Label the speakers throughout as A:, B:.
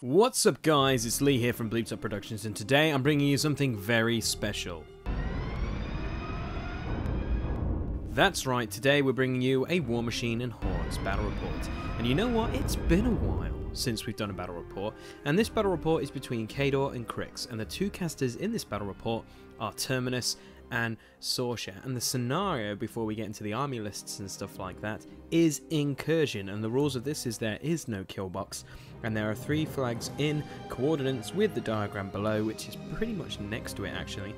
A: What's up guys, it's Lee here from Bleeped Up Productions, and today I'm bringing you something very special. That's right, today we're bringing you a Warmachine and Hordes battle report. And you know what, it's been a while since we've done a battle report, and this battle report is between Kador and Cryx, and the two casters in this battle report are Terminus and Sorcia, and the scenario, before we get into the army lists and stuff like that, is Incursion, and the rules of this is there is no kill box, and there are 3 flags in coordinates with the diagram below, which is pretty much next to it actually,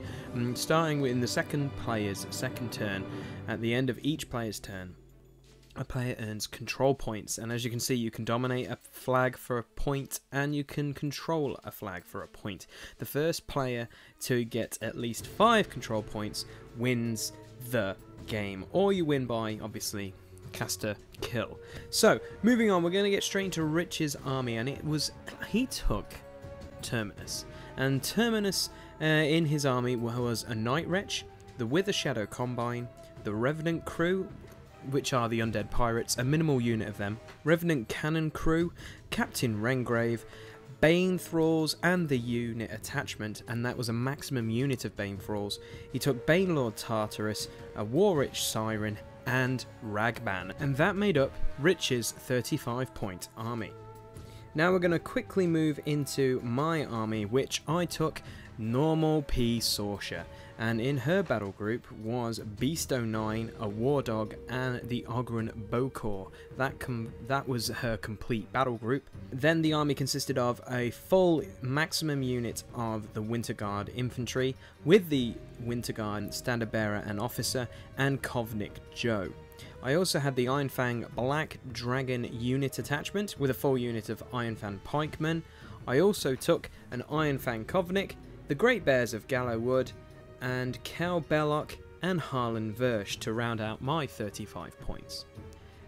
A: starting in the second player's second turn. At the end of each player's turn, a player earns control points, and as you can see, you can dominate a flag for a point and you can control a flag for a point. The first player to get at least 5 control points wins the game, or you win by, obviously, caster kill. So, moving on, we're going to get straight into Rich's army, and he took Terminus, and Terminus in his army was a Night Wretch, the Wither Shadow Combine, the Revenant Crew, which are the undead pirates, a minimal unit of them, Revenant Cannon Crew, Captain Rengrave, Bane Thralls, and the unit attachment, and that was a maximum unit of Bane Thralls. He took Banelord Tartarus, a Warwitch Siren, and Ragban, and that made up Rich's 35-point army. Now we're going to quickly move into my army, which I took Normal P Sorcia, and in her battle group was Beast09, a War Dog, and the Ogren Bokor. That was her complete battle group. Then the army consisted of a full maximum unit of the Winter Guard infantry, with the Winter Guard standard bearer and officer, and Kovnik Joe. I also had the Ironfang Black Dragon unit attachment with a full unit of Ironfang pikemen. I also took an Ironfang Kovnik, the Great Bears of Gallow Wood, and Kel Belloc and Harlan Versh to round out my 35 points.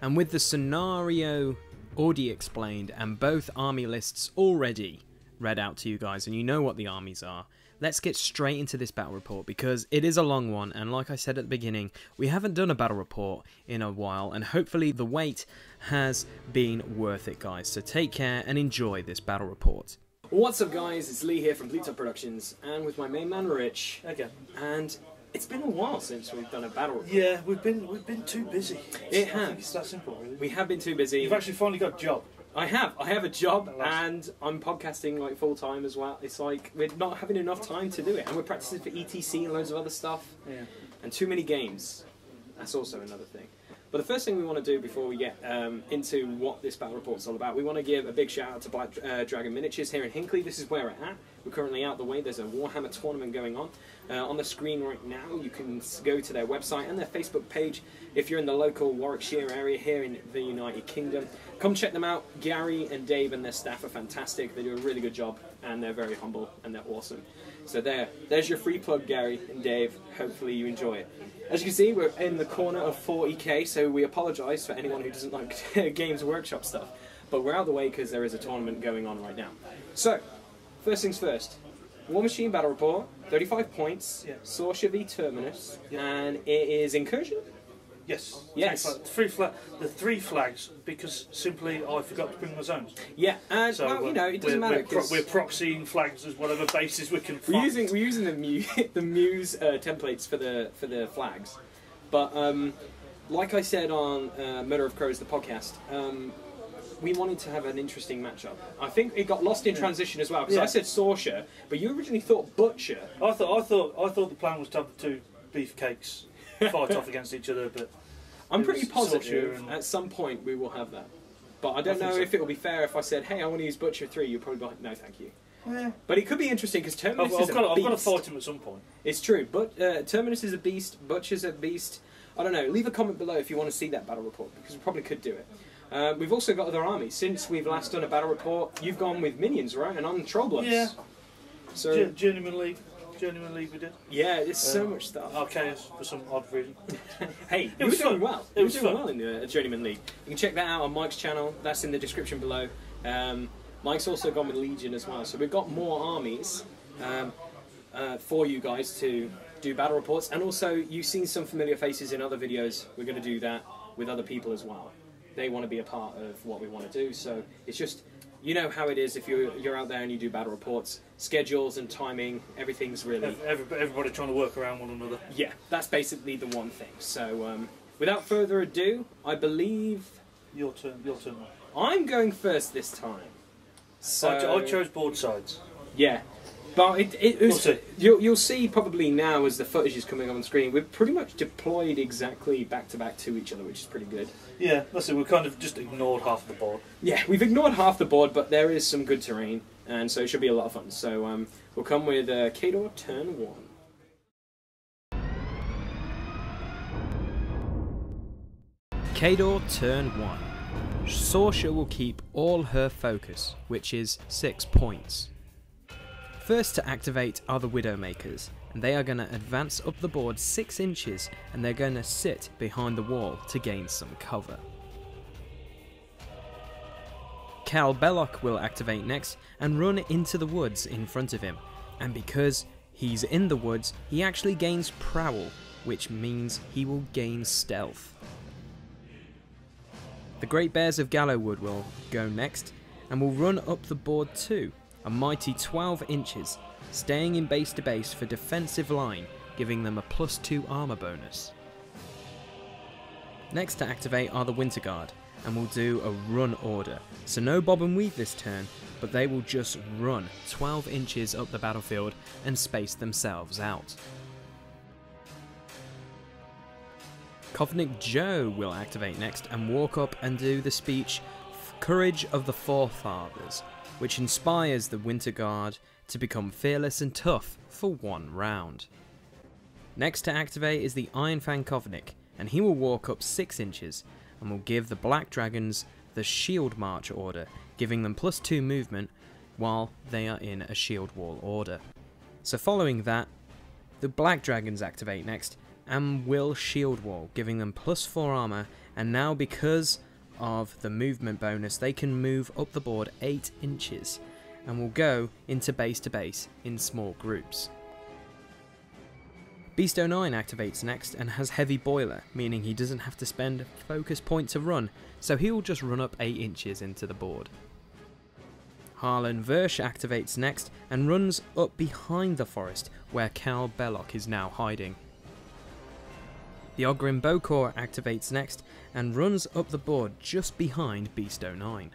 A: And with the scenario already explained and both army lists already read out to you guys, and you know what the armies are, let's get straight into this battle report, because it is a long one, and like I said at the beginning, we haven't done a battle report in a while, and hopefully the wait has been worth it, guys. So take care and enjoy this battle report. What's up guys, it's Lee here from Bleeped Up Productions, and with my main man Rich.
B: Again.
A: And it's been a while since we've done a battle report.
B: Yeah, we've been too busy.
A: It has.
B: I think it's that simple, really.
A: We have been too busy.
B: You've actually finally got a job.
A: I have a job, and I'm podcasting like full time as well. It's like we're not having enough time to do it, and we're practicing for ETC and loads of other stuff.
B: Yeah.
A: And too many games. That's also another thing. But the first thing we want to do before we get into what this battle report's all about, we want to give a big shout out to Black Dragon Miniatures here in Hinckley. This is where we're at. We're currently out the way. There's a Warhammer tournament going on. On the screen right now, you can go to their website and their Facebook page if you're in the local Warwickshire area here in the United Kingdom. Come check them out. Gary and Dave and their staff are fantastic. They do a really good job, and they're very humble, and they're awesome. So there's your free plug, Gary and Dave. Hopefully you enjoy it. As you can see, we're in the corner of 40k, so we apologise for anyone who doesn't like Games Workshop stuff. But we're out of the way because there is a tournament going on right now. So, first things first. Warmachine Battle Report, 35 points,
B: yeah.
A: Sorcia v Terminus,
B: yeah.
A: And it is Incursion?
B: Yes.
A: Yes.
B: The 3 flags, because simply I forgot to bring my zones.
A: Yeah, and
B: so,
A: well, you know, it doesn't matter.
B: We're proxying flags as whatever basis we can find.
A: We're using the Muse templates for the flags, but like I said on Murder of Crows, the podcast, we wanted to have an interesting matchup. I think it got lost in transition as well, because I said Sorcia, but you originally thought Butcher.
B: I thought the plan was to have the 2 beefcakes fight off against each other, but
A: I'm pretty positive at some point we will have that. But I don't know if it will be fair if I said, hey, I want to use Butcher 3, you'll probably be like, no thank you.
B: Yeah.
A: But it could be interesting because Terminus is a beast.
B: I've got to fight him at some point.
A: It's true, but Terminus is a beast, Butcher's a beast. I don't know, leave a comment below if you want to see that battle report, because we probably could do it. We've also got other armies. Since we've last done a battle report, you've gone with minions, right? And I'm Trollbloods.
B: Yeah.
A: So
B: Journeyman League we did.
A: Yeah, there's so much stuff.
B: Archaeus for some odd reason.
A: Hey, you were doing well. You were doing well in the Journeyman League. You can check that out on Mike's channel. That's in the description below. Mike's also gone with Legion as well. So we've got more armies for you guys to do battle reports, and also you've seen some familiar faces in other videos. We're going to do that with other people as well. They want to be a part of what we want to do, so it's just, you know how it is if you're out there and you do battle reports, schedules and timing, everything's really...
B: Everybody trying to work around one another.
A: Yeah, that's basically the one thing. So, without further ado, I believe...
B: Your turn.
A: I'm going first this time. So
B: I chose board sides.
A: Yeah. But it was,
B: We'll see.
A: you'll see probably now as the footage is coming on screen, we're pretty much deployed exactly back-to-back to each other, which is pretty good.
B: Yeah, that's it. We've kind of just ignored half of the board.
A: Yeah, we've ignored half the board, but there is some good terrain, and so it should be a lot of fun. So we'll come with Kador turn 1. Kador turn 1. Sorsha will keep all her focus, which is 6 points. First to activate are the Widowmakers, and they are going to advance up the board 6 inches, and they're going to sit behind the wall to gain some cover. Cal Belloc will activate next and run into the woods in front of him, and because he's in the woods, he actually gains Prowl, which means he will gain Stealth. The Great Bears of Gallowwood will go next, and will run up the board too, a mighty 12 inches, staying in base to base for defensive line, giving them a +2 armor bonus. Next to activate are the Winter Guard, and will do a run order, so no bob and weave this turn, but they will just run 12 inches up the battlefield and space themselves out. Kovnik Joe will activate next and walk up and do the speech Courage of the Forefathers, which inspires the Winter Guard to become fearless and tough for 1 round. Next to activate is the Iron Fang Kovnik, and he will walk up 6 inches and will give the Black Dragons the Shield March order, giving them +2 movement while they are in a shield wall order. So following that, the Black Dragons activate next and will shield wall, giving them +4 armor, and now because of the movement bonus they can move up the board 8 inches and will go into base to base in small groups. Beast 09 activates next and has Heavy Boiler, meaning he doesn't have to spend a focus point to run, so he will just run up 8 inches into the board. Harlan Versh activates next and runs up behind the forest where Cal Belloc is now hiding. The Ogrim Bokor activates next and runs up the board just behind Beast 09.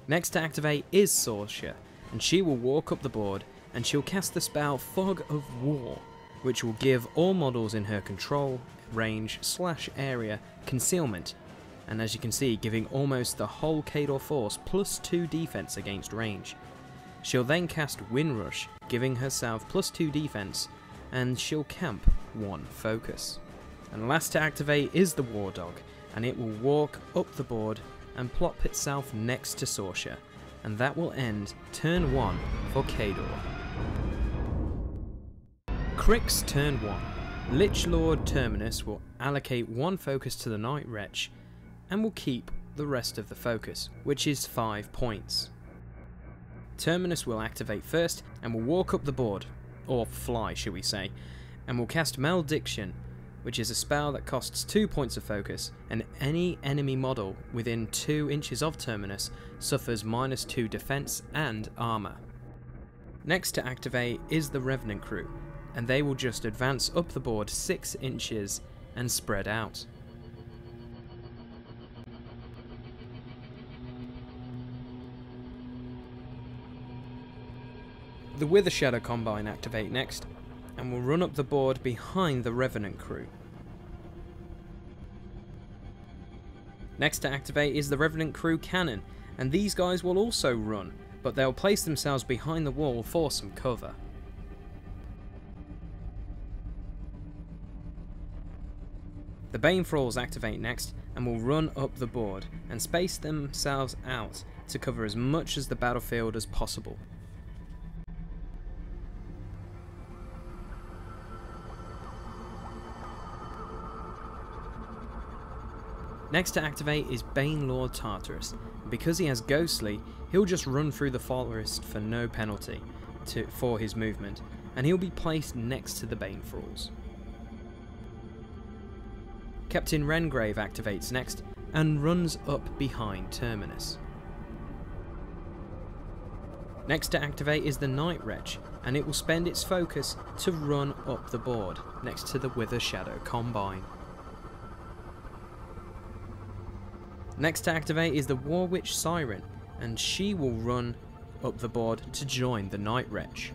A: Next to activate is Sorsha, and she will walk up the board and she'll cast the spell Fog of War, which will give all models in her control, range / area concealment, and as you can see giving almost the whole Kador force +2 defense against range. She'll then cast Windrush, giving herself +2 defense, and she'll camp 1 focus. And last to activate is the War Dog, and it will walk up the board and plop itself next to Sorsha, and that will end turn 1 for Kador. Cryx turn 1. Lich Lord Terminus will allocate 1 focus to the Night Wretch, and will keep the rest of the focus, which is 5 points. Terminus will activate first, and will walk up the board, or fly shall we say, and will cast Malediction, which is a spell that costs 2 points of focus, and any enemy model within 2 inches of Terminus suffers -2 defense and armor. Next to activate is the Revenant crew, and they will just advance up the board 6 inches and spread out. The Wither Shadow Combine activate next, and will run up the board behind the Revenant crew. Next to activate is the Revenant crew cannon, and these guys will also run, but they'll place themselves behind the wall for some cover. The Bane Thralls activate next and will run up the board and space themselves out to cover as much of the battlefield as possible. Next to activate is Bane Lord Tartarus, and because he has Ghostly, he'll just run through the forest for no penalty for his movement, and he'll be placed next to the Bane Thralls. Captain Rengrave activates next and runs up behind Terminus. Next to activate is the Night Wretch, and it will spend its focus to run up the board next to the Wither Shadow Combine. Next to activate is the War Witch Siren, and she will run up the board to join the Night Wretch.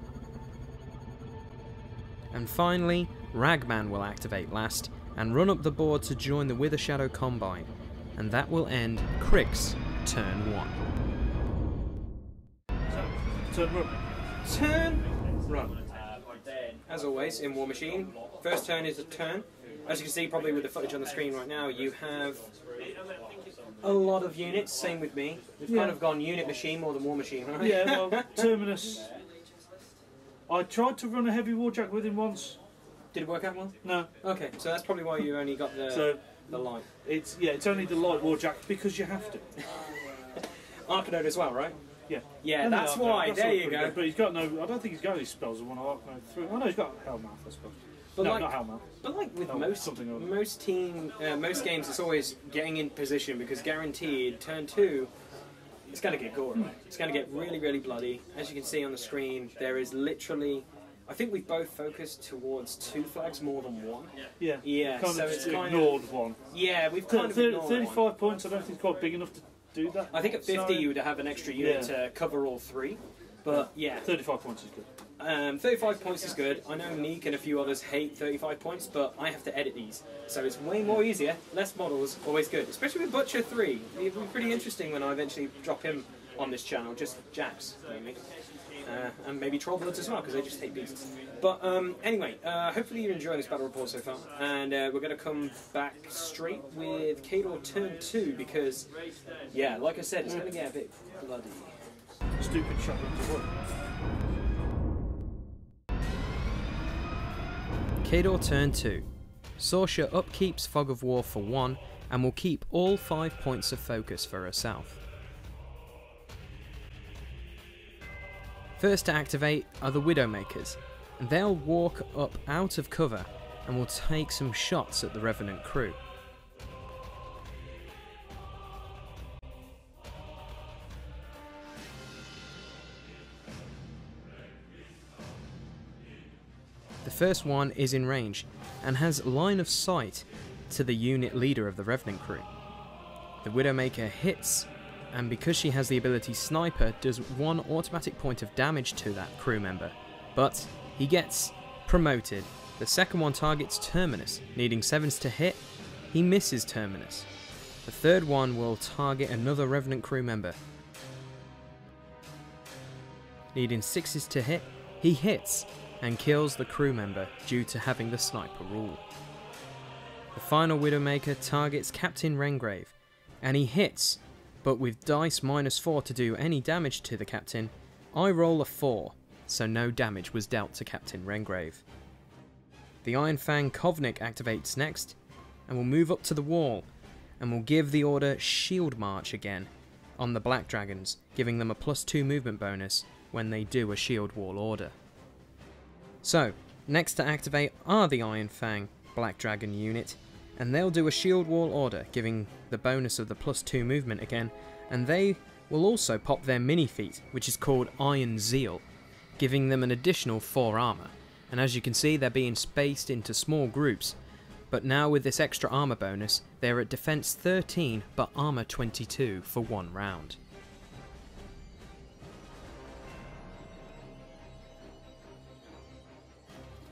A: And finally, Ragman will activate last and run up the board to join the Wither Shadow Combine, and that will end Cryx turn 1.
B: Turn run.
A: Turn run. As always in Warmachine, first turn is a turn. As you can see probably with the footage on the screen right now, you have a lot of units, same with me. We've kind of gone unit machine more than war machine, right?
B: Yeah, well, Terminus. I tried to run a heavy warjack with him once.
A: Did it work out well?
B: No.
A: Okay, so that's probably why you only got the light.
B: It's only the light warjack because you have to.
A: Arcanode as well, right?
B: Yeah.
A: Yeah,
B: Only
A: that's
B: Arcanode,
A: why. There you go.
B: Good, but he's got no. I don't think he's got any spells. One Arcanode through. Oh no, he's got Hellmouth, I suppose.
A: But
B: no,
A: like,
B: not Hellmouth.
A: But like with
B: Something
A: most games, it's always getting in position because guaranteed turn 2, it's going to get gory. It's going to get really, really bloody. As you can see on the screen, there is literally. I think we've both focused towards 2 flags more than 1.
B: Yeah.
A: Yeah.
B: Kind
A: so
B: of
A: it's
B: ignored
A: kind of,
B: one.
A: Yeah, we've kind of ignored
B: 35
A: one.
B: points. I don't think it's quite big enough to do that.
A: I think at 50 you would have an extra unit to cover all 3. But yeah,
B: 35 points is good.
A: 35 points is good. I know Neek and a few others hate 35 points, but I have to edit these. So it's way more easier, less models, always good. Especially with Butcher 3. It'll be pretty interesting when I eventually drop him on this channel, just Jax, mainly. And maybe Trollbloods as well, because they just hate beasts. But anyway, hopefully you're enjoying this battle report so far. And we're going to come back straight with Kador turn 2, because, yeah, like I said, it's going to get a bit bloody.
B: Stupid shotgun to work.
A: Kador turn 2. Sorsha upkeeps Fog of War for 1 and will keep all 5 points of focus for herself. First to activate are the Widowmakers, and they'll walk up out of cover and will take some shots at the Revenant crew. The first one is in range and has line of sight to the unit leader of the Revenant crew. The Widowmaker hits, and because she has the ability Sniper, does 1 automatic point of damage to that crew member, but he gets promoted. The second one targets Terminus, needing 7s to hit, he misses Terminus. The third one will target another Revenant crew member, needing 6s to hit, he hits and kills the crew member due to having the Sniper rule. The final Widowmaker targets Captain Rengrave, and he hits, but with dice -4 to do any damage to the Captain, I roll a 4, so no damage was dealt to Captain Rengrave. The Iron Fang Kovnik activates next, and will move up to the wall, and will give the order Shield March again on the Black Dragons, giving them a +2 movement bonus when they do a Shield Wall order. So, next to activate are the Iron Fang Black Dragon unit, and they'll do a Shield Wall order, giving the bonus of the +2 movement again, and they will also pop their mini feat, which is called Iron Zeal, giving them an additional 4 armor, and as you can see they're being spaced into small groups, but now with this extra armor bonus, they're at defense 13 but armor 22 for 1 round.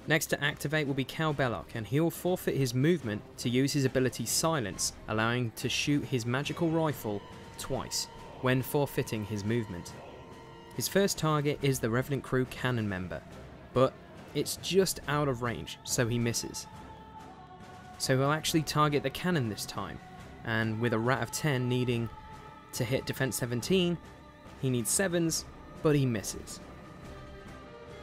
A: Next to activate will be Cal Belloc, and he'll forfeit his movement to use his ability Silence, allowing to shoot his magical rifle twice, when forfeiting his movement. His first target is the Revenant crew cannon member, but it's just out of range, so he misses. So he'll actually target the cannon this time, and with a rat of 10 needing to hit defense 17, he needs 7s, but he misses.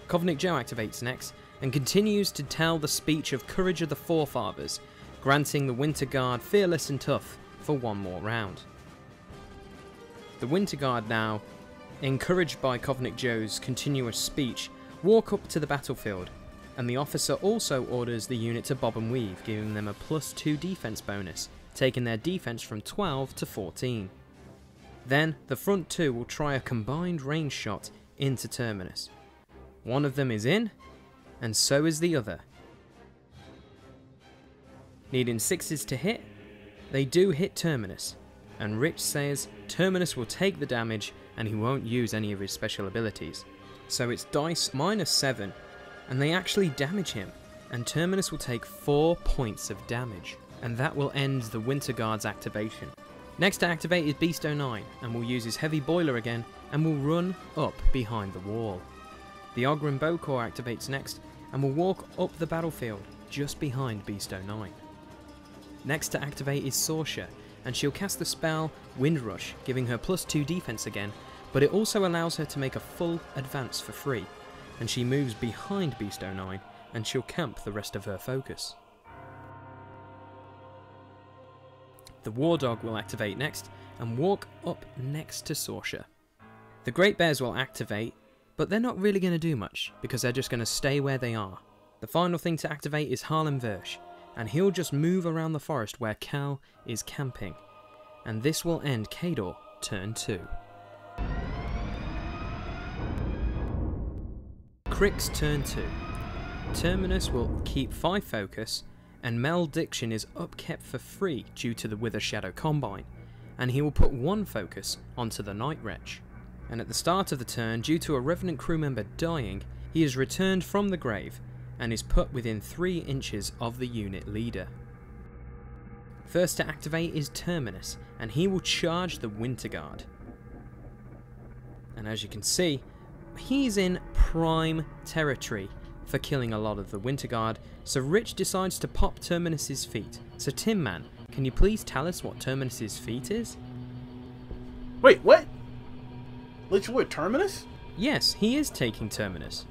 A: Kovnik Joe activates next, and continues to tell the speech of Courage of the Forefathers, granting the Winter Guard Fearless and Tough for 1 more round. The Winter Guard now, encouraged by Kovnik Joe's continuous speech, walk up to the battlefield, and the officer also orders the unit to bob and weave, giving them a +2 defense bonus, taking their defense from 12 to 14. Then the front two will try a combined range shot into Terminus. One of them is in, and so is the other. Needing 6s to hit, they do hit Terminus, and Rich says Terminus will take the damage and he won't use any of his special abilities. So it's dice -7, and they actually damage him, and Terminus will take 4 points of damage, and that will end the Winter Guard's activation. Next to activate is Beast 09, and will use his heavy boiler again, and will run up behind the wall. The Ogren Bowcore activates next, and will walk up the battlefield, just behind Beast 09. Next to activate is Sorsha, and she'll cast the spell Wind Rush, giving her +2 defense again, but it also allows her to make a full advance for free, and she moves behind Beast 09, and she'll camp the rest of her focus. The War Dog will activate next, and walk up next to Sorsha. The Great Bears will activate, but they're not really going to do much, because they're just going to stay where they are. The final thing to activate is Harlem Versh, and he'll just move around the forest where Cal is camping, and this will end Kador turn 2. Cryx turn 2. Terminus will keep 5 focus, and Malediction is upkept for free due to the Wither Shadow Combine, and he will put 1 focus onto the Night Wretch. And at the start of the turn, due to a Revenant crew member dying, he is returned from the grave and is put within 3 inches of the unit leader. First to activate is Terminus, and he will charge the Winter Guard. And as you can see, he's in prime territory for killing a lot of the Winter Guard, so Rich decides to pop Terminus's feet. So Tin Man, can you please tell us what Terminus's feat is?
C: Wait, what? Lich Lord Terminus?
A: Yes, he is taking Terminus.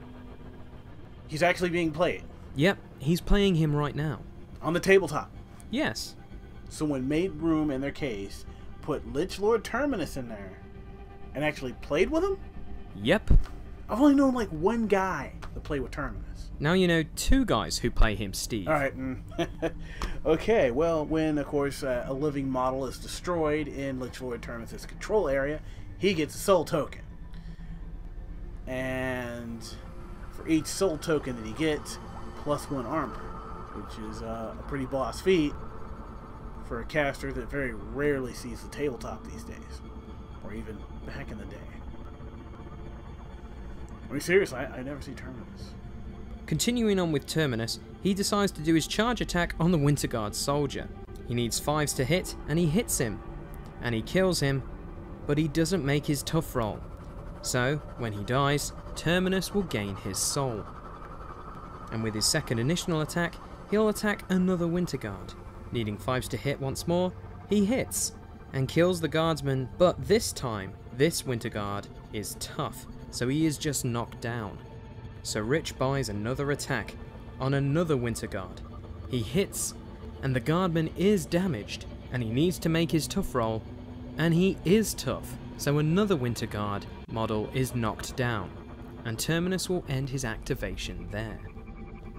C: He's actually being played?
A: Yep, he's playing him right now.
C: On the tabletop?
A: Yes.
C: Someone made room in their case, put Lich Lord Terminus in there, and actually played with him?
A: Yep.
C: I've only known like one guy that played with Terminus.
A: Now you know 2 guys who play him, Steve.
C: Alright. Okay, well, when, of course, a living model is destroyed in Lich Lord Terminus' control area, he gets a soul token. And for each soul token that he gets, +1 armor, which is a pretty boss feat for a caster that very rarely sees the tabletop these days, or even back in the day. I mean, seriously, I never see Terminus.
A: Continuing on with Terminus, he decides to do his charge attack on the Winter Guard soldier. He needs 5s to hit, and he hits him. And he kills him, but he doesn't make his tough roll. So, when he dies, Terminus will gain his soul. And with his second initial attack, he'll attack another Winter Guard. Needing 5s to hit once more, he hits, and kills the guardsman, but this time, this Winter Guard is tough, so he is just knocked down. So Rich buys another attack on another Winter Guard. He hits, and the guardman is damaged, and he needs to make his tough roll, and he is tough, so another Winter Guard model is knocked down, and Terminus will end his activation there.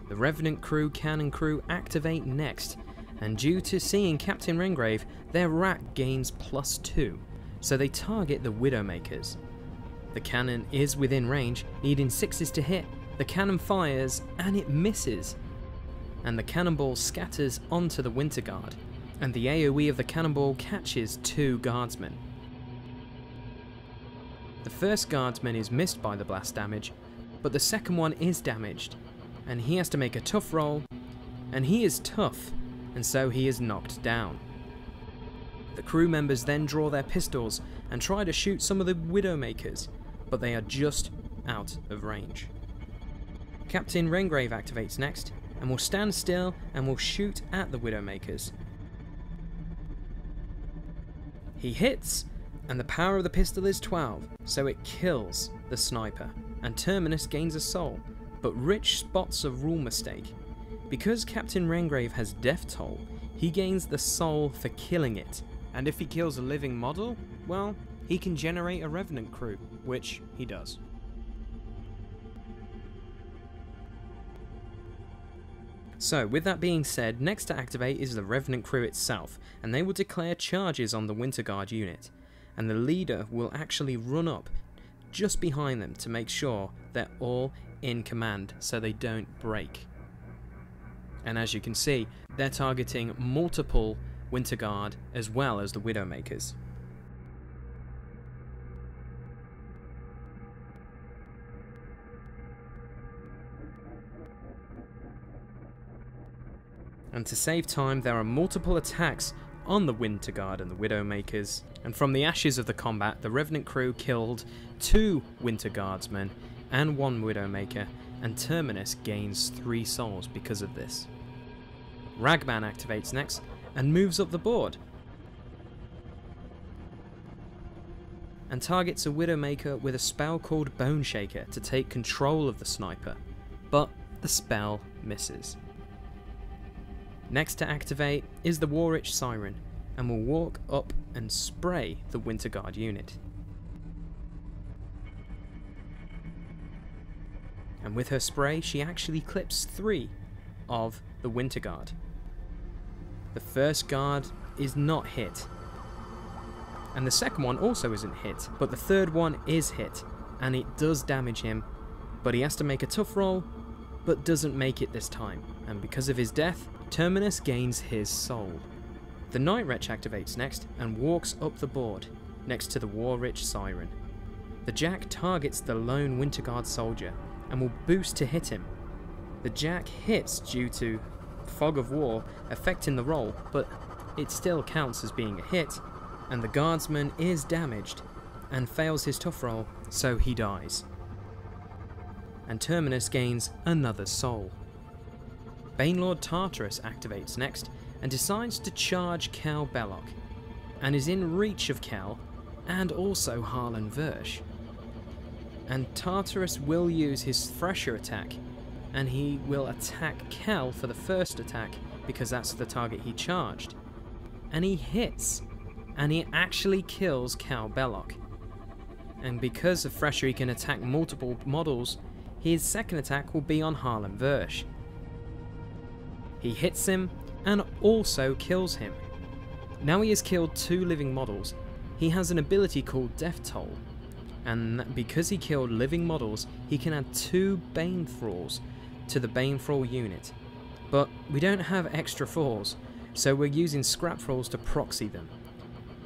A: The Revenant crew, Cannon crew activate next, and due to seeing Captain Rengrave, their rack gains +2, so they target the Widowmakers. The cannon is within range, needing 6s to hit. The cannon fires, and it misses. And the cannonball scatters onto the Winter Guard, and the AoE of the cannonball catches 2 guardsmen. The first guardsman is missed by the blast damage, but the second one is damaged, and he has to make a tough roll, and he is tough, and so he is knocked down. The crew members then draw their pistols and try to shoot some of the Widowmakers, but they are just out of range. Captain Rengrave activates next, and will stand still and will shoot at the Widowmakers. He hits, and the power of the pistol is 12, so it kills the sniper, and Terminus gains a soul, but Rich spots a rule mistake. Because Captain Rengrave has Death Toll, he gains the soul for killing it, and if he kills a living model, well, he can generate a Revenant crew, which he does. So with that being said, next to activate is the Revenant crew itself, and they will declare charges on the Winter Guard unit, and the leader will actually run up just behind them to make sure they're all in command so they don't break. And as you can see, they're targeting multiple Winter Guard as well as the Widowmakers. And to save time, there are multiple attacks on the Winter Guard and the Widowmakers, and from the ashes of the combat, the Revenant crew killed 2 Winter Guardsmen and 1 Widowmaker, and Terminus gains 3 souls because of this. Ragman activates next and moves up the board and targets a Widowmaker with a spell called Bone Shaker to take control of the sniper, but the spell misses. Next to activate is the Warwitch Siren, and will walk up and spray the Winter Guard unit. And with her spray, she actually clips 3 of the Winter Guard. The first guard is not hit, and the second one also isn't hit, but the third one is hit, and it does damage him, but he has to make a tough roll, but doesn't make it this time, and because of his death, Terminus gains his soul. The Night Wretch activates next and walks up the board, next to the Warwitch Siren. The Jack targets the lone Winter Guard soldier, and will boost to hit him. The Jack hits due to Fog of War affecting the roll, but it still counts as being a hit, and the Guardsman is damaged, and fails his tough roll, so he dies. And Terminus gains another soul. Banelord Tartarus activates next and decides to charge Cal Belloc, and is in reach of Cal and also Harlan Versh. And Tartarus will use his Thresher attack, and he will attack Cal for the first attack because that's the target he charged. And he hits, and he actually kills Cal Belloc. And because of Thresher he can attack multiple models, his second attack will be on Harlan Versh. He hits him and also kills him. Now he has killed 2 living models, he has an ability called Death Toll, and because he killed living models, he can add 2 Bane Thralls to the Bane Thrall unit. But we don't have extra Thralls, so we're using Scrap Thralls to proxy them.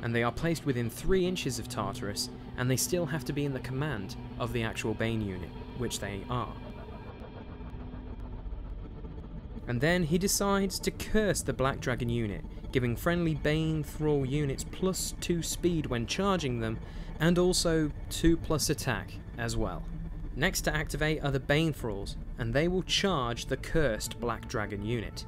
A: And they are placed within 3 inches of Tartarus, and they still have to be in the command of the actual Bane unit, which they are. And then he decides to curse the Black Dragon unit, giving friendly Bane Thrall units +2 speed when charging them, and also 2+ attack as well. Next to activate are the Bane Thralls, and they will charge the cursed Black Dragon unit.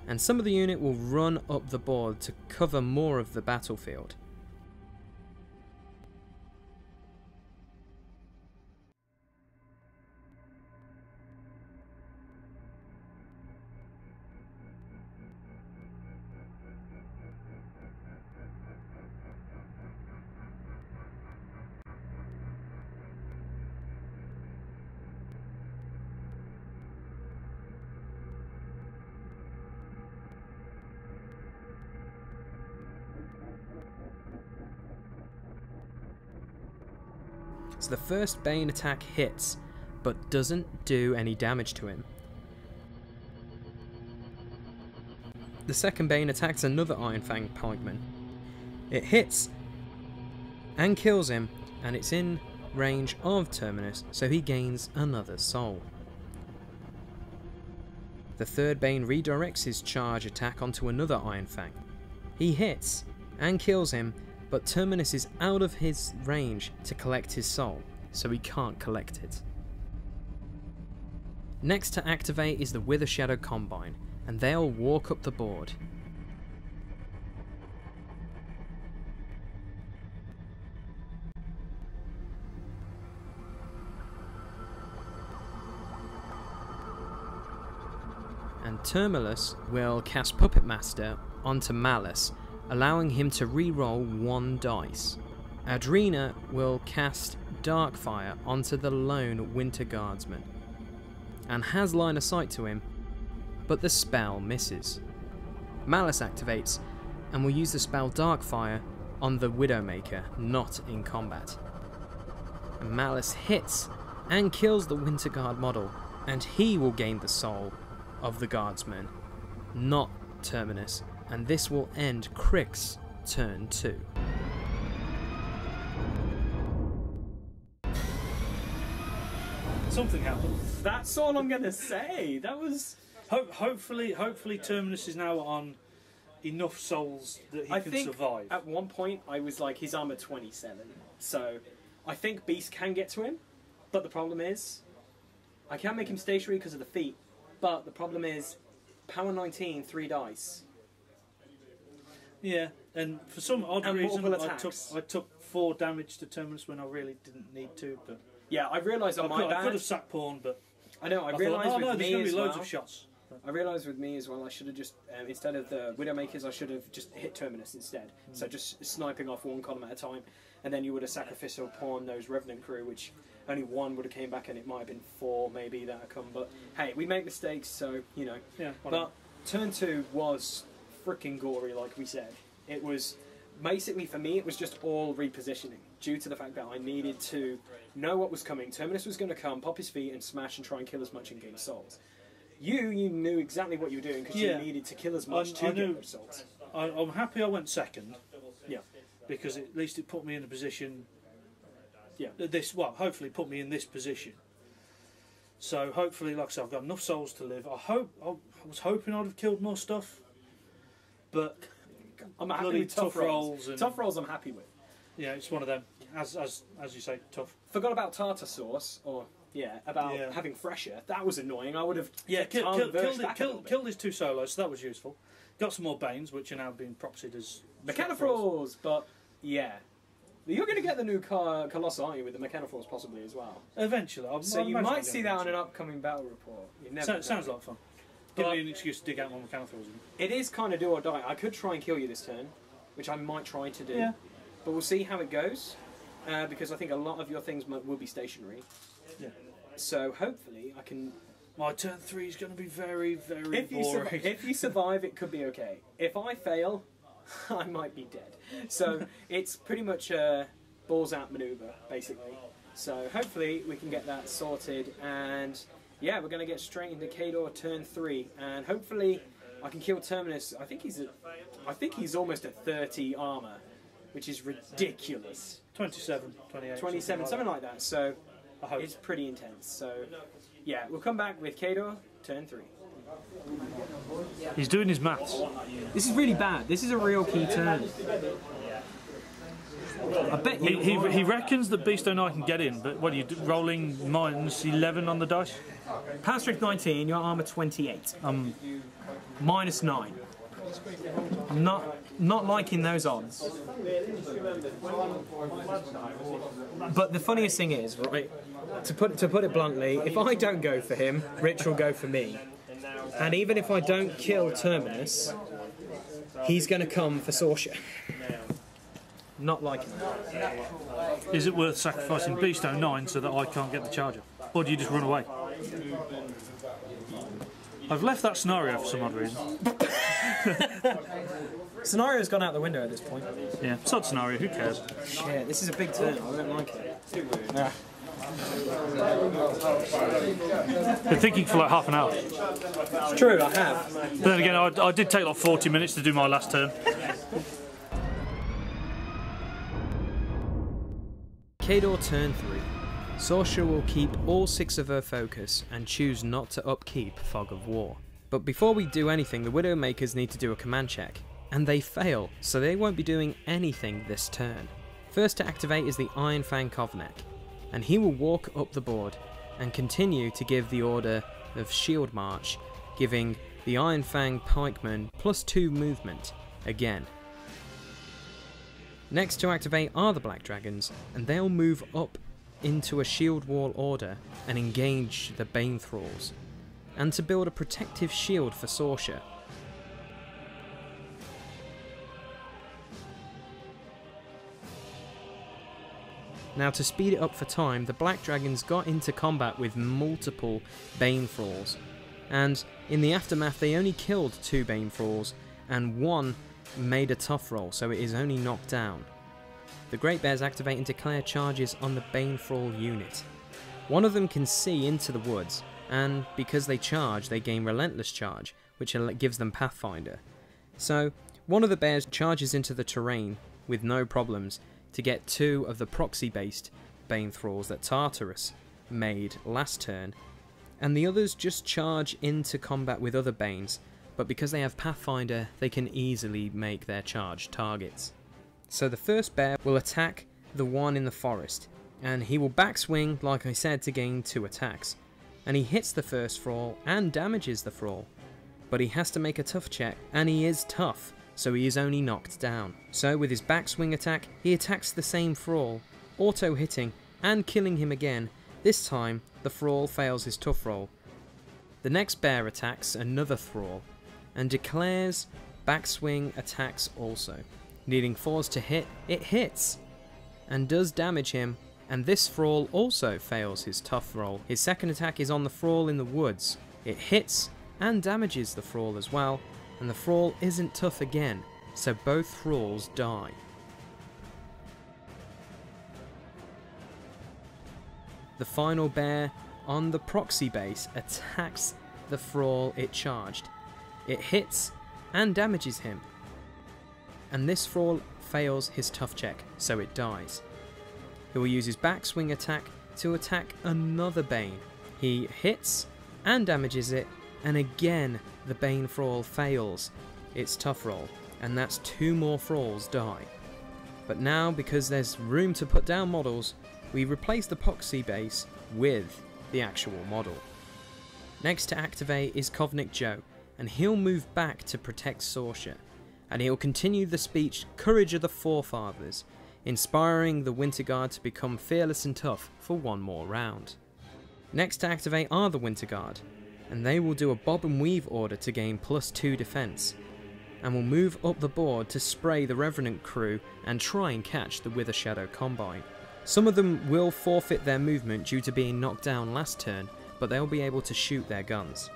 A: And some of the unit will run up the board to cover more of the battlefield. So the first Bane attack hits, but doesn't do any damage to him. The second Bane attacks another Iron Fang pikeman. It hits and kills him, and it's in range of Terminus, so he gains another soul. The third Bane redirects his charge attack onto another Iron Fang. He hits and kills him, but Terminus is out of his range to collect his soul, so he can't collect it. Next to activate is the Wither Shadow Combine, and they'll walk up the board. and Terminus will cast Puppet Master onto Malice, allowing him to re-roll 1 dice. Adrena will cast Darkfire onto the lone Winter Guardsman, and has line of sight to him, but the spell misses. Malice activates, and will use the spell Darkfire on the Widowmaker, not in combat. And Malice hits and kills the Winter Guard model, and he will gain the soul of the Guardsman, not Terminus, and this will end Cryx turn 2.
B: Something happened.
D: That's all I'm gonna say. That was.
B: Hopefully Terminus is now on enough souls that he can survive.
D: At one point I was like, his armor 27, so I think Beast can get to him, but the problem is I can't make him stationary because of the feat, but the problem is power 19, 3 dice.
B: Yeah, and for some odd
D: And
B: reason
D: multiple
B: I took 4 damage to Terminus when I really didn't need to, but
D: yeah, I realised on my
B: I
D: bad.
B: could have sacked pawn, but
D: I know, I
B: thought,
D: realised
B: oh
D: with
B: no, there's
D: me
B: going to
D: as
B: be loads
D: well.
B: of shots.
D: I realised with me as well, I should have just, instead of the Widowmakers, I should have just hit Terminus instead. So just sniping off 1 column at a time, and then you would have sacrificial pawned those Revenant crew, which only 1 would have came back, and it might have been 4 maybe that have come. But hey, we make mistakes, so, you know.
B: Yeah,
D: but turn 2 was freaking gory, like we said. It was, basically for me, it was just all repositioning, due to the fact that I needed to know what was coming. Terminus was going to come, pop his feet, and smash and try and kill as much and gain souls. You knew exactly what you were doing because you needed to kill as much to get those souls.
B: I'm happy I went second.
D: Yeah.
B: Because at least it put me in a position.
D: Yeah.
B: Hopefully put me in this position. So hopefully, like I said, I've got enough souls to live. I was hoping I'd have killed more stuff, but
D: I'm happy with tough rolls. Tough rolls, I'm happy with.
B: Yeah, it's one of them. As you say, tough.
D: Forgot about tartar sauce, or having fresher. That was annoying. I would have
B: killed his 2 solos. So that was useful. Got some more Banes, which are now being proxied as
D: Mechanophores, but yeah. You're going to get the new Colossal, aren't you, with the Mechanophores possibly as well?
B: Eventually.
D: So you might see that on an upcoming battle report.
B: Sounds like fun. Give me an excuse to dig out more Mechanophores.
D: It is kind of do or die. I could try and kill you this turn, which I might try to do. Yeah. But we'll see how it goes, because I think a lot of your things will be stationary.
B: Yeah.
D: So hopefully I can...
B: My turn 3 is going to be very, very boring.
D: If you survive, it could be okay. If I fail, I might be dead. So it's pretty much a balls out manoeuvre, basically. So hopefully we can get that sorted, and yeah, we're going to get straight into Kador turn 3, and hopefully I can kill Terminus. I think he's almost at 30 armor, which is ridiculous.
B: 27, 28.
D: 27, something like that. So it's pretty intense. So yeah, we'll come back with Kador turn 3.
B: He's doing his maths.
D: This is really bad. This is a real key turn. I bet
B: he reckons that Beast and I can get in, but what are you rolling -11 on the dice?
D: Power strength 19, your armor 28. -9. Not liking those odds. But the funniest thing is, right, to put it bluntly, if I don't go for him, Rich will go for me. And even if I don't kill Terminus, he's going to come for Sorcia. Not liking that.
B: Is it worth sacrificing Beast 09 so that I can't get the charger? Or do you just run away? I've left that scenario for some odd reason.
D: Scenario's gone out the window at this point.
B: Yeah, sod scenario, who cares?
D: Shit, this is a big turn, I don't like it.
B: Yeah. Been thinking for like half an hour.
D: It's true, I have.
B: But then again, I did take like 40 minutes to do my last turn.
A: Kador turn 3. Sorcia will keep all 6 of her focus and choose not to upkeep Fog of War. But before we do anything, the Widowmakers need to do a command check, and they fail, so they won't be doing anything this turn. First to activate is the Iron Fang Kovnek, and he will walk up the board and continue to give the order of Shield March, giving the Iron Fang Pikemen +2 movement again. Next to activate are the Black Dragons, and they'll move up into a shield wall order and engage the Bane Thralls. and to build a protective shield for Sorsha. Now, to speed it up for time, the Black Dragons got into combat with multiple Bane Thralls, and in the aftermath they only killed 2 Bane Thralls and 1 made a tough roll, so it is only knocked down. The Great Bears activate and declare charges on the Bane Thrall unit. One of them can see into the woods, and because they charge, they gain Relentless Charge, which gives them Pathfinder. So, one of the bears charges into the terrain with no problems to get 2 of the proxy-based Bane Thralls that Tartarus made last turn, and the others just charge into combat with other Banes, but because they have Pathfinder, they can easily make their charge targets. So the first bear will attack the one in the forest, and he will backswing, like I said, to gain 2 attacks. And he hits the first thrall and damages the thrall, but he has to make a tough check, and he is tough, so he is only knocked down. So with his backswing attack, he attacks the same thrall, auto-hitting and killing him again. This time, the thrall fails his tough roll. The next bear attacks another thrall, and declares backswing attacks also. Needing 4s to hit, it hits, and does damage him, and this thrall also fails his tough roll. His second attack is on the thrall in the woods. It hits and damages the thrall as well, and the thrall isn't tough again, so both thralls die. The final bear on the proxy base attacks the thrall it charged. It hits and damages him, and this thrall fails his tough check, so it dies. He will use his backswing attack to attack another Bane. He hits and damages it, and again the Bane Thrall fails its tough roll, and that's 2 more thralls die. But now, because there's room to put down models, we replace the proxy base with the actual model. Next to activate is Kovnik Joe, and he'll move back to protect Sorsha, and he'll continue the speech Courage of the Forefathers, inspiring the Winter Guard to become fearless and tough for 1 more round. Next to activate are the Winter Guard, and they will do a bob and weave order to gain +2 defense, and will move up the board to spray the Revenant crew and try and catch the Wither Shadow Combine. Some of them will forfeit their movement due to being knocked down last turn, but they'll be able to shoot their guns.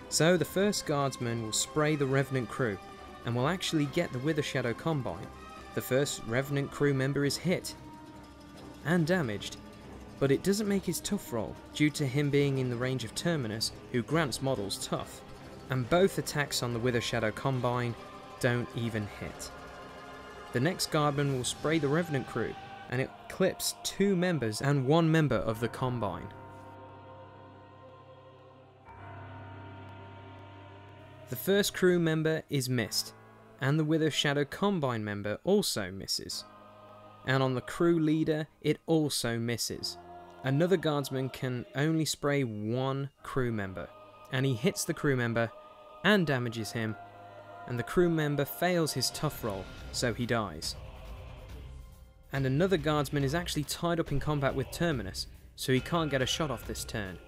A: So the first guardsman will spray the Revenant crew, and will actually get the Wither Shadow Combine. The first Revenant crew member is hit and damaged, but it doesn't make his tough roll due to him being in the range of Terminus, who grants models tough, and both attacks on the Wither Shadow Combine don't even hit. The next guardman will spray the Revenant crew, and it clips 2 members and 1 member of the Combine. The first crew member is missed, and the Wither Shadow Combine member also misses. And on the crew leader, it also misses. Another guardsman can only spray 1 crew member, and he hits the crew member and damages him, and the crew member fails his tough roll, so he dies. And another guardsman is actually tied up in combat with Terminus, so he can't get a shot off this turn.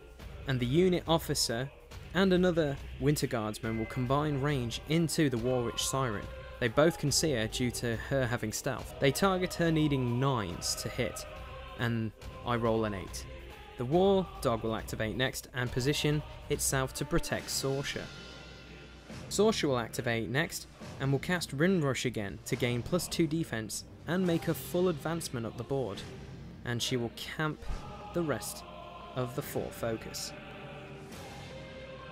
A: And the unit officer and another Winter Guardsman will combine range into the War Witch Siren. They both can see her due to her having stealth. They target her needing 9s to hit, and I roll an 8. The War Dog will activate next and position itself to protect Sorsha. Sorsha will activate next and will cast Windrush again to gain +2 defense and make a full advancement up the board, and she will camp the rest of the 4 focus.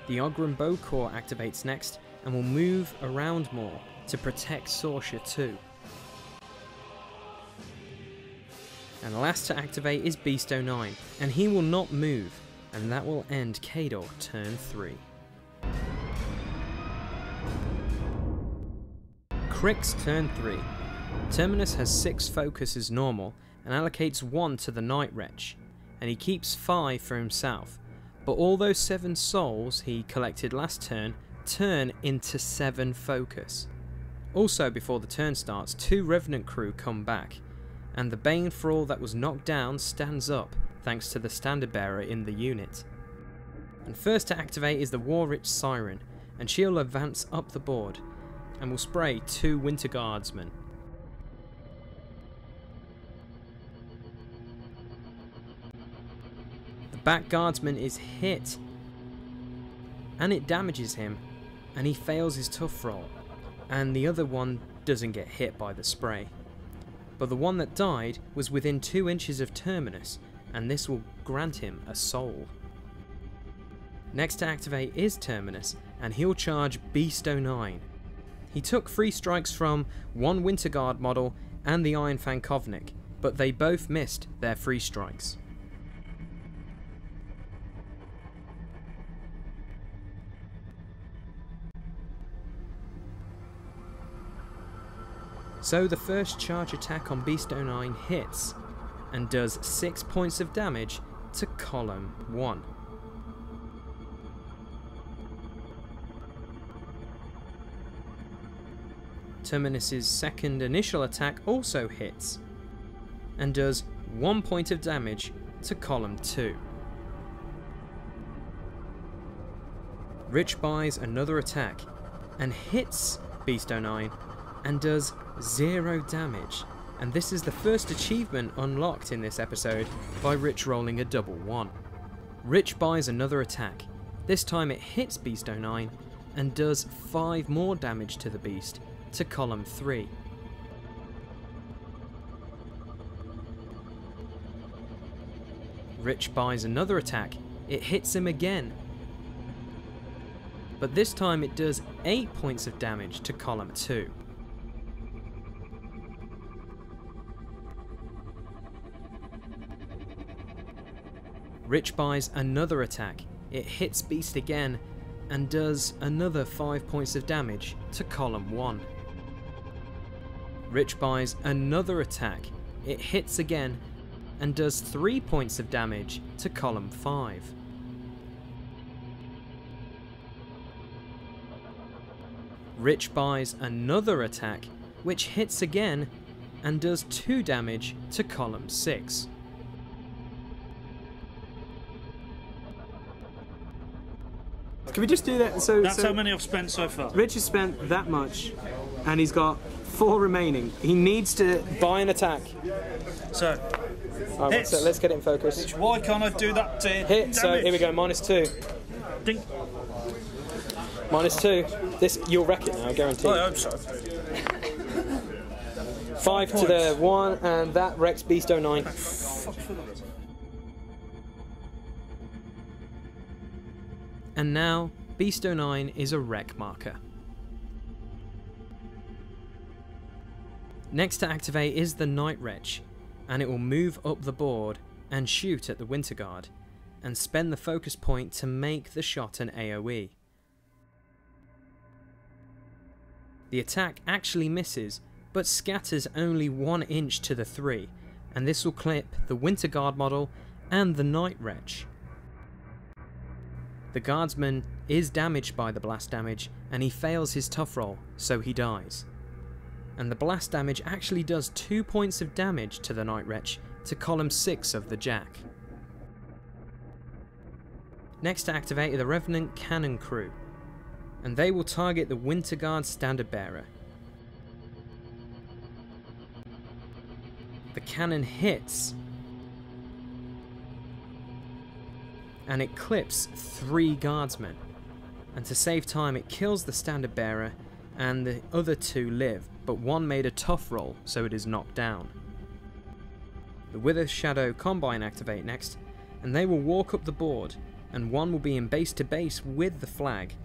A: The Ogren Bow Corps activates next and will move around more to protect Sorsha too. And last to activate is Beast 09, and he will not move, and that will end Kador turn 3. Cryx turn 3. Terminus has 6 focus as normal and allocates 1 to the Night Wretch, and he keeps 5 for himself, but all those 7 souls he collected last turn turn into 7 focus. Also, before the turn starts, 2 Revenant crew come back, and the Bane Thrall that was knocked down stands up thanks to the standard bearer in the unit. And first to activate is the War-Rich Siren, and she'll advance up the board and will spray 2 Winter Guardsmen. The back Guardsman is hit, and it damages him, and he fails his tough roll, and the other one doesn't get hit by the spray. But the one that died was within 2 inches of Terminus, and this will grant him a soul. Next to activate is Terminus, and he'll charge Beast 09. He took 3 strikes from 1 Winter Guard model and the Iron Fang Kovnik, but they both missed their 3 strikes. So the first charge attack on Beast 09 hits, and does 6 points of damage to column 1. Terminus's second initial attack also hits, and does 1 point of damage to column 2. Rich buys another attack, and hits Beast 09, and does 0 damage, and this is the first achievement unlocked in this episode by Rich rolling a double 1. Rich buys another attack, this time it hits Beast 09, and does 5 more damage to the beast, to column 3. Rich buys another attack, it hits him again, but this time it does 8 points of damage to column 2. Rich buys another attack, it hits Beast again, and does another 5 points of damage to column 1. Rich buys another attack, it hits again, and does 3 points of damage to column 5. Rich buys another attack, which hits again, and does 2 damage to column 6.
D: Can we just do that?
B: That's how many I've spent so far.
D: Rich has spent that much, and he's got 4 remaining. He needs to buy an attack.
B: So,
D: Alright, so let's get it in focus.
B: why can't I do that?
D: Hit, so here we go, -2.
B: Ding.
D: -2. This, you'll wreck it now, I guarantee.
B: I hope so.
D: 5 to the 1, and that wrecks Beast 09.
A: And now, Beast 09 is a wreck marker. Next to activate is the Night Wretch, and it will move up the board and shoot at the Winter Guard, and spend the focus point to make the shot an AoE. The attack actually misses, but scatters only 1 inch to the 3, and this will clip the Winter Guard model and the Night Wretch. The Guardsman is damaged by the blast damage, and he fails his tough roll, so he dies. And the blast damage actually does 2 points of damage to the Night Wretch to column 6 of the Jack. Next to activate are the Revenant Cannon Crew, and they will target the Winter Guard Standard Bearer. The cannon hits, and it clips 3 guardsmen, and to save time it kills the Standard Bearer, and the other 2 live, but one made a tough roll, so it is knocked down. The Wither Shadow Combine activate next, and they will walk up the board, and one will be in base to base with the flag,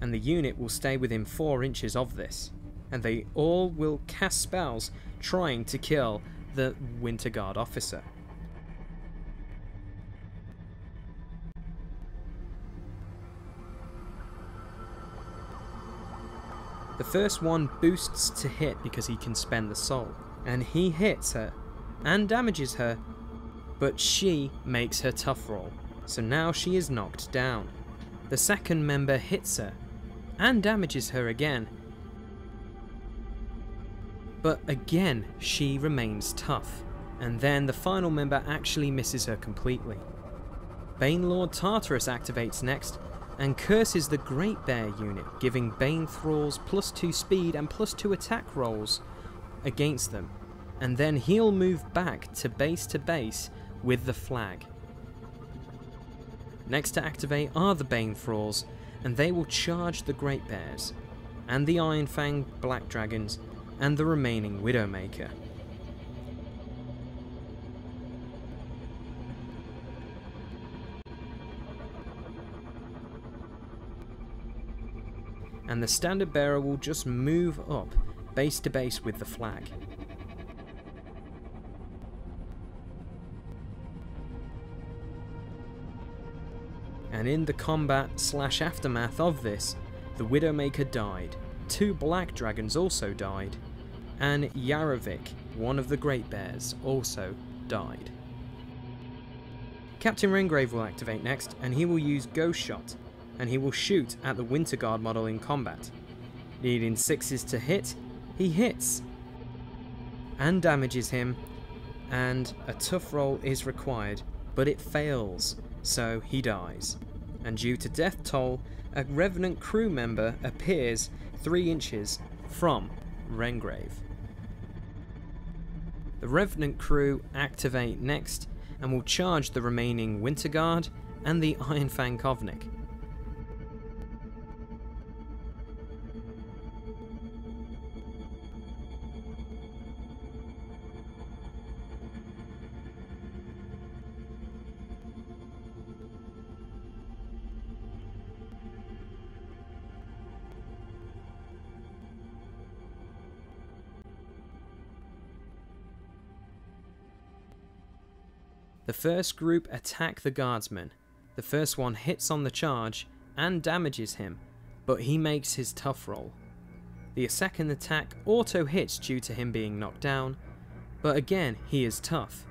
A: and the unit will stay within 4 inches of this, and they all will cast spells trying to kill the Winter Guard officer. The first one boosts to hit because he can spend the soul, and he hits her and damages her, but she makes her tough roll, so now she is knocked down. The second member hits her and damages her again, but again she remains tough, and then the final member actually misses her completely. Banelord Tartarus activates next and curses the Great Bear unit, giving Bane Thralls +2 speed and +2 attack rolls against them, and then he'll move back to base with the flag. Next to activate are the Bane Thralls, and they will charge the Great Bears, and the Iron Fang Black Dragons, and the remaining Widowmaker. And the Standard Bearer will just move up base to base with the flag. And in the combat/aftermath of this, the Widowmaker died, 2 Black Dragons also died, and Yarovik, one of the Great Bears, also died. Captain Rengrave will activate next, and he will use Ghost Shot, and he will shoot at the Winter Guard model in combat. Needing 6s to hit, he hits and damages him, and a tough roll is required, but it fails, so he dies. And due to death toll, a Revenant crew member appears 3 inches from Rengrave. The Revenant crew activate next and will charge the remaining Winter Guard and the Iron Fang Kovnik. The first group attack the guardsman. The first one hits on the charge and damages him, but he makes his tough roll. The second attack auto hits due to him being knocked down, but again he is tough.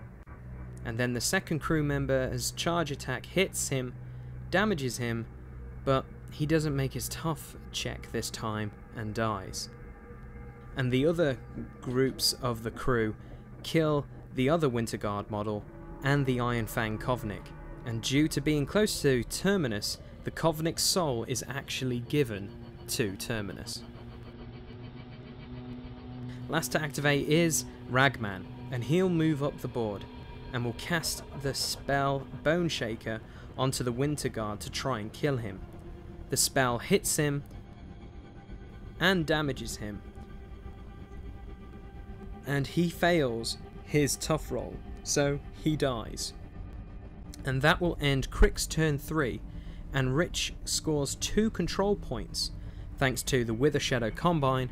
A: And then the second crew member's charge attack hits him, damages him, but he doesn't make his tough check this time and dies. And the other groups of the crew kill the other Winter Guard model and the Iron Fang Kovnik, and due to being close to Terminus, the Kovnik's soul is actually given to Terminus. Last to activate is Ragman, and he'll move up the board and will cast the spell Bone Shaker onto the Winter Guard to try and kill him. The spell hits him and damages him, and he fails his tough roll, so he dies. And that will end Cryx's turn 3, and Rich scores 2 control points thanks to the Wither Shadow Combine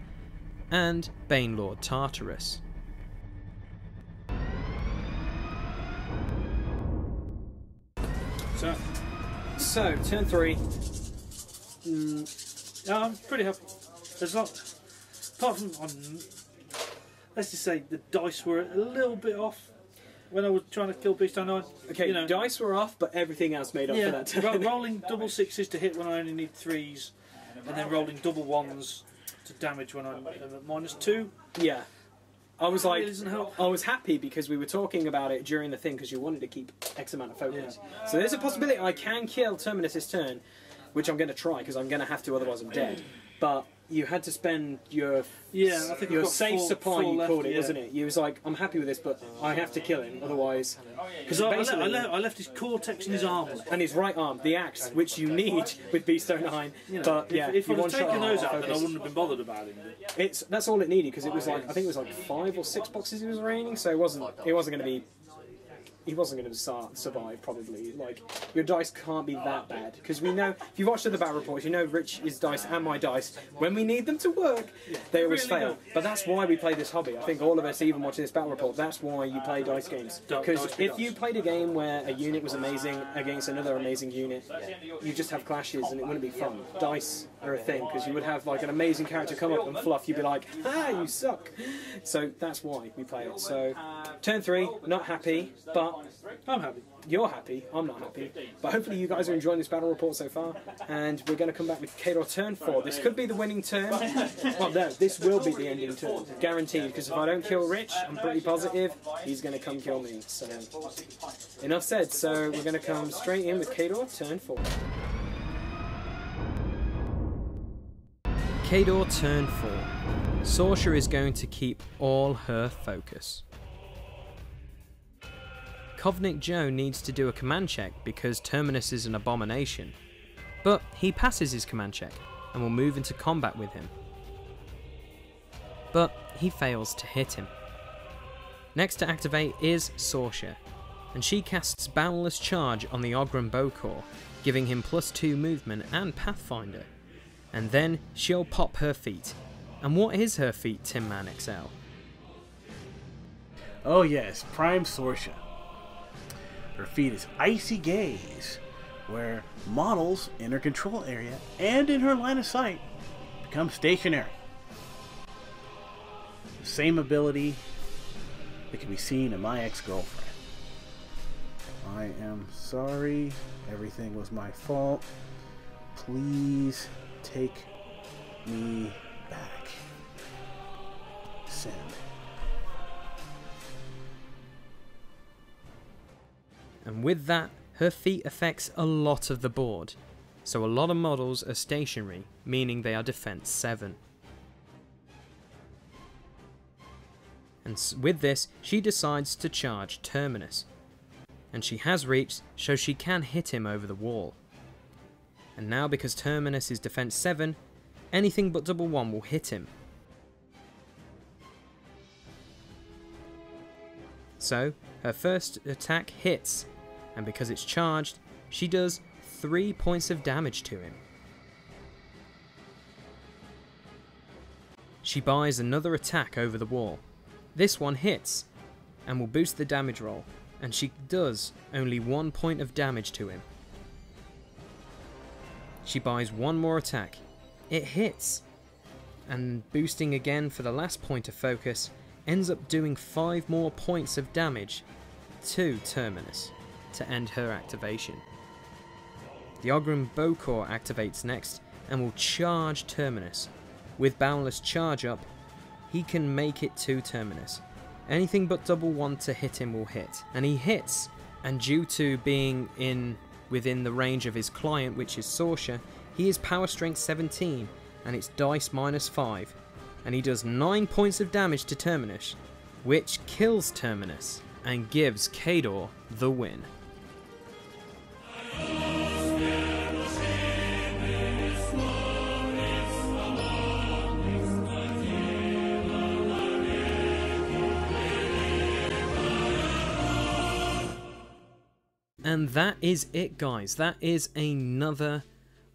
A: and Banelord Tartarus. So turn 3.
B: Yeah, I'm pretty happy. There's not, apart from, let's just say the dice were a little bit off when I was trying to kill Beast 09.
D: Okay,
B: you know,
D: dice were off, but everything else made up for that.
B: Yeah, rolling double 6s to hit when I only need 3s, and then rolling double 1s to damage when I'm at -2.
D: Yeah. I was like,
B: Really doesn't help.
D: I was happy because we were talking about it during the thing because you wanted to keep X amount of focus. Yeah. So there's a possibility I can kill Terminus' turn, which I'm going to try because I'm going to have to, otherwise I'm dead. But you had to spend your
B: I think
D: your
B: I've got
D: safe
B: four
D: supply, you
B: left,
D: called it,
B: yeah.
D: wasn't it? You was like, I'm happy with this, but I have to kill him, otherwise...
B: Because I left his cortex in his arm.
D: And his right arm, the axe, which you need with Beast 09.
B: You know,
D: but yeah,
B: if I'd
D: you
B: have taken those out, then I
D: focus.
B: wouldn't have been bothered about it.
D: That's all it needed because it was like, I think it was like 5 or 6 boxes he was raining, so it wasn't going to be. He wasn't going to survive, probably. Like, your dice can't be that bad. Because we know, if you watch the battle reports, you know Rich's dice and my dice, when we need them to work, they always fail. But that's why we play this hobby. I think all of us, even watching this battle report, that's why you play dice games. Because if you played a game where a unit was amazing against another amazing unit, you just have clashes and it wouldn't be fun. Dice are a thing, because you would have like an amazing character come up and fluff, you'd be like, ah, you suck. So that's why we play it. So, turn 3, not happy, but
B: I'm happy.
D: you're happy, I'm not happy. But hopefully you guys are enjoying this battle report so far, and we're going to come back with Kador turn 4. This could be the winning turn. Well, no, this will be the ending turn, guaranteed, because if I don't kill Rich, I'm pretty positive he's going to come kill me. So, enough said. So we're going to come straight in with Kador turn 4.
A: Kador turn 4. Sorcerer is going to keep all her focus. Kovnik Joe needs to do a command check because Terminus is an abomination, but he passes his command check and will move into combat with him. But he fails to hit him. Next to activate is Sorcerer, and she casts Boundless Charge on the Oghren Bokor, giving him +2 movement and Pathfinder. And then she'll pop her feat. And what is her feat, Tin Man XL?
C: Oh yes, Prime Sorcia. Her feat is Icy Gaze, where models in her control area and in her line of sight become stationary. The same ability that can be seen in my ex-girlfriend. I am sorry, everything was my fault. Please take me back. Send.
A: And with that, her feat affects a lot of the board. So a lot of models are stationary, meaning they are defense 7. And with this, she decides to charge Terminus. And she has reached, so she can hit him over the wall. And now because Terminus is defense 7, anything but double 1 will hit him. So, her first attack hits, and because it's charged, she does 3 points of damage to him. She buys another attack over the wall. This one hits, and will boost the damage roll, and she does only 1 point of damage to him. She buys one more attack. It hits, and boosting again for the last point of focus, ends up doing 5 more points of damage to Terminus to end her activation. The Oghren Bokor activates next and will charge Terminus. With Boundless Charge up, he can make it to Terminus. Anything but double 1 to hit him will hit, and he hits, and due to being within the range of his client, which is Sorcerer, he is power strength 17 and it's dice -5, and he does 9 points of damage to Terminus, which kills Terminus and gives Kador the win. And that is it, guys. That is another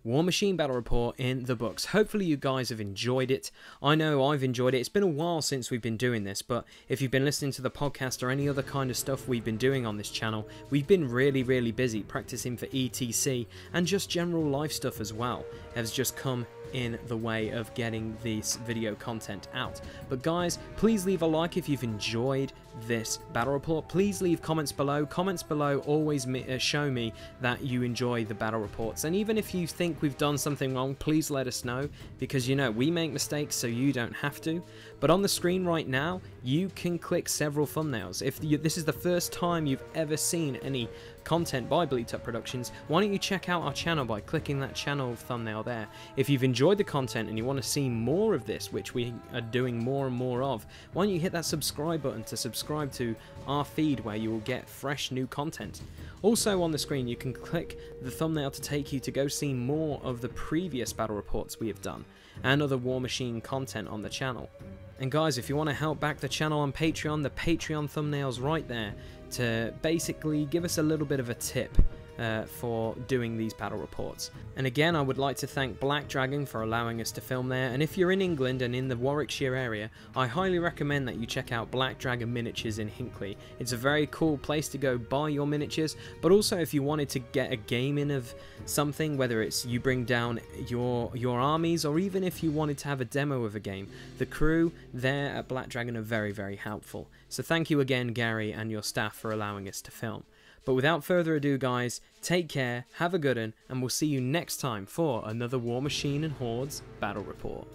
A: Warmachine Battle Report in the books. Hopefully you guys have enjoyed it. I know I've enjoyed it. It's been a while since we've been doing this, but if you've been listening to the podcast or any other kind of stuff we've been doing on this channel, we've been really busy practicing for ETC, and just general life stuff as well has just come in the way of getting this video content out. But guys, please leave a like if you've enjoyed this battle report. Please leave comments below. Comments below always show me that you enjoy the battle reports, and even if you think we've done something wrong, please let us know, because you know we make mistakes so you don't have to. But on the screen right now you can click several thumbnails. If this is the first time you've ever seen any content by Bleed Up Productions, why don't you check out our channel by clicking that channel thumbnail there. If you've enjoyed the content and you want to see more of this, which we are doing more and more of, why don't you hit that subscribe button to subscribe to our feed where you will get fresh new content. Also on the screen you can click the thumbnail to take you to go see more of the previous battle reports we have done and other Warmachine content on the channel. And guys, if you want to help back the channel on Patreon, the Patreon thumbnail's right there to basically give us a little bit of a tip for doing these battle reports. And again, I would like to thank Black Dragon for allowing us to film there, and if you're in England and in the Warwickshire area, I highly recommend that you check out Black Dragon Miniatures in Hinckley. It's a very cool place to go buy your miniatures, but also if you wanted to get a game in of something, whether it's you bring down your armies, or even if you wanted to have a demo of a game, the crew there at Black Dragon are very helpful. So thank you again, Gary, and your staff for allowing us to film. But without further ado, guys, take care, have a good one, and we'll see you next time for another Warmachine and Hordes Battle Report.